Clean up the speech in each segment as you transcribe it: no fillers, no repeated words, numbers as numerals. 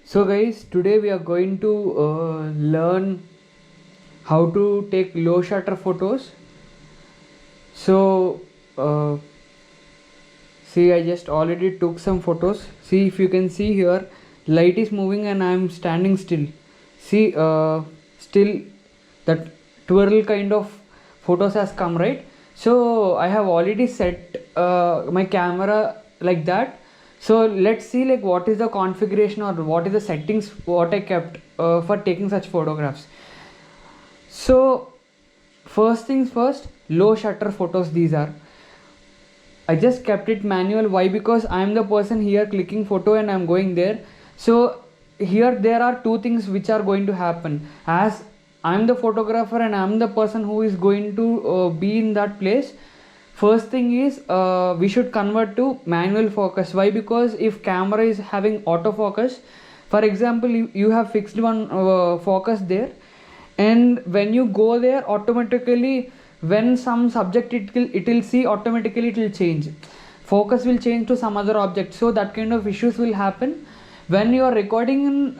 So guys, today we are going to learn how to take low shutter photos. So uh, see, I just already took some photos. See, if you can see here, light is moving and I am standing still. See, still that twirl kind of photos has come, right? So I have already set my camera like that. So let's see like what is the configuration or what is the settings what I kept for taking such photographs. So first things first, low shutter photos these are. I just kept it manual. Why? Because I am the person here clicking photo and I'm going there. So here there are two things which are going to happen. As I'm the photographer and I'm the person who is going to be in that place. First thing is we should convert to manual focus. Why? Because if camera is having autofocus, for example, you have fixed one focus there, and when you go there automatically when some subject it will see, automatically it will change, focus will change to some other object. So that kind of issues will happen when you are recording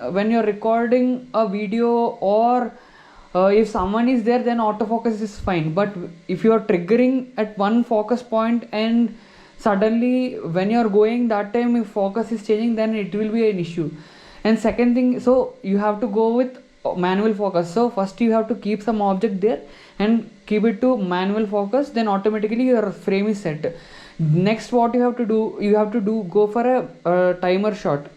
a video, or if someone is there then autofocus is fine. But if you are triggering at one focus point and suddenly when you are going that time if focus is changing, then it will be an issue. And second thing, so you have to go with manual focus. So first you have to keep some object there and keep it to manual focus, then automatically your frame is set. Next what you have to do, go for a timer shot.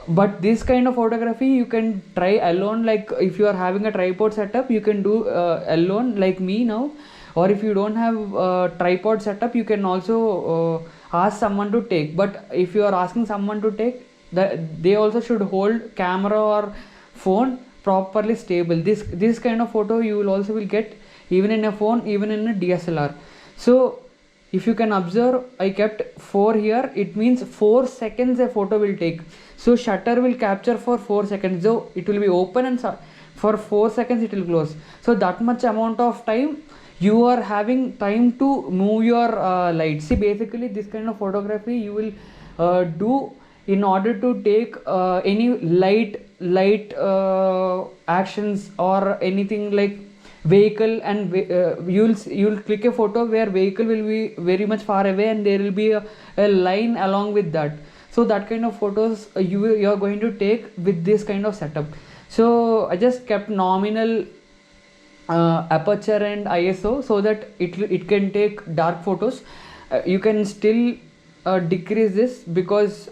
But this kind of photography you can try alone, like if you are having a tripod setup you can do alone like me now. Or if you don't have tripod setup you can also ask someone to take. But if you are asking someone to take, they also should hold camera or phone properly stable. This kind of photo you will also will get even in a phone, even in a DSLR. So if you can observe, I kept 4 here. It means 4 seconds a photo will take. So shutter will capture for 4 seconds. So it will be open and for 4 seconds it will close. So that much amount of time you are having time to move your light. See, basically this kind of photography you will do in order to take any light actions or anything like vehicle. And you'll click a photo where vehicle will be very much far away and there will be a line along with that. So that kind of photos you are going to take with this kind of setup. So I just kept nominal aperture and ISO so that it can take dark photos. You can still decrease this because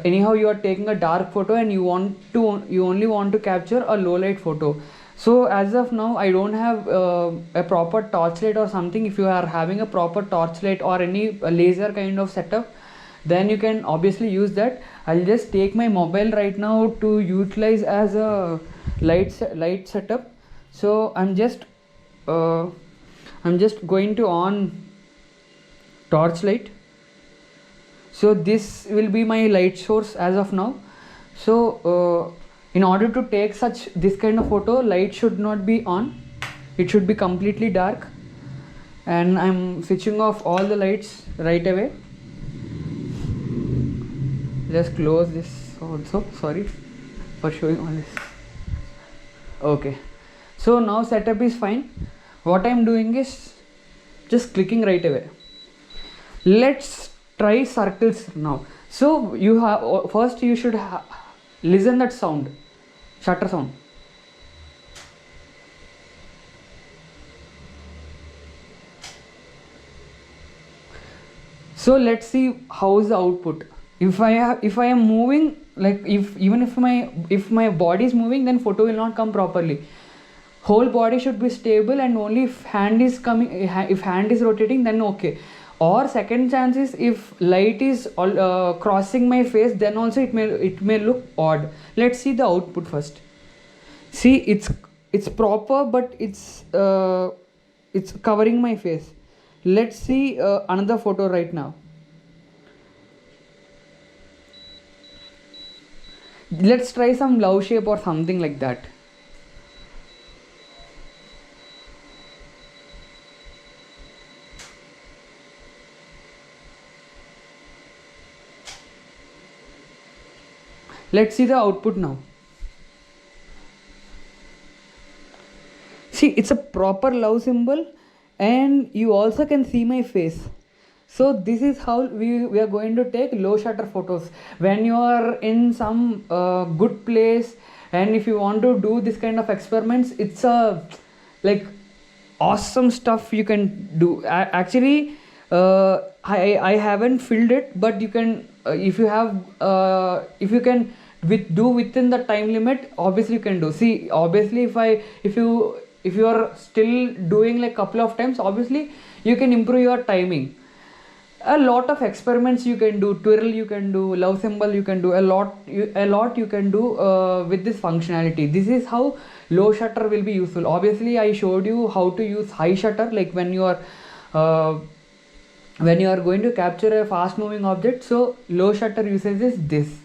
anyhow you are taking a dark photo and you only want to capture a low light photo. So as of now I don't have a proper torchlight or something. If you are having a proper torchlight or any laser kind of setup, then you can obviously use that. I'll just take my mobile right now to utilize as a light setup. So I'm just going to on torchlight. So this will be my light source as of now. So in order to take this kind of photo, light should not be on, it should be completely dark. And I'm switching off all the lights right away. Just close this also, sorry for showing all this. Okay, so now setup is fine. What I'm doing is just clicking right away. Let's try circles now. So you have first you should listen that sound, shutter sound. So let's see how is the output. If I am moving, like if my body is moving, then photo will not come properly. Whole body should be stable, and only if hand is rotating, then okay. Or second chance is if light is crossing my face, then also it may look odd. Let's see the output first. See, it's proper, but it's covering my face. Let's see another photo right now. Let's try some love shape or something like that. Let's see the output now. See, it's a proper love symbol, and you also can see my face. So this is how we are going to take low shutter photos when you are in some good place, and if you want to do this kind of experiments, it's a like awesome stuff you can do. Actually, I haven't filled it, but you can if you have if you can do within the time limit, obviously you can do. See, obviously if you are still doing like couple of times, obviously you can improve your timing. A lot of experiments you can do, twirl you can do, love symbol you can do, a lot you can do with this functionality. This is how low shutter will be useful. Obviously I showed you how to use high shutter, like when you are going to capture a fast moving object. So low shutter usage is this.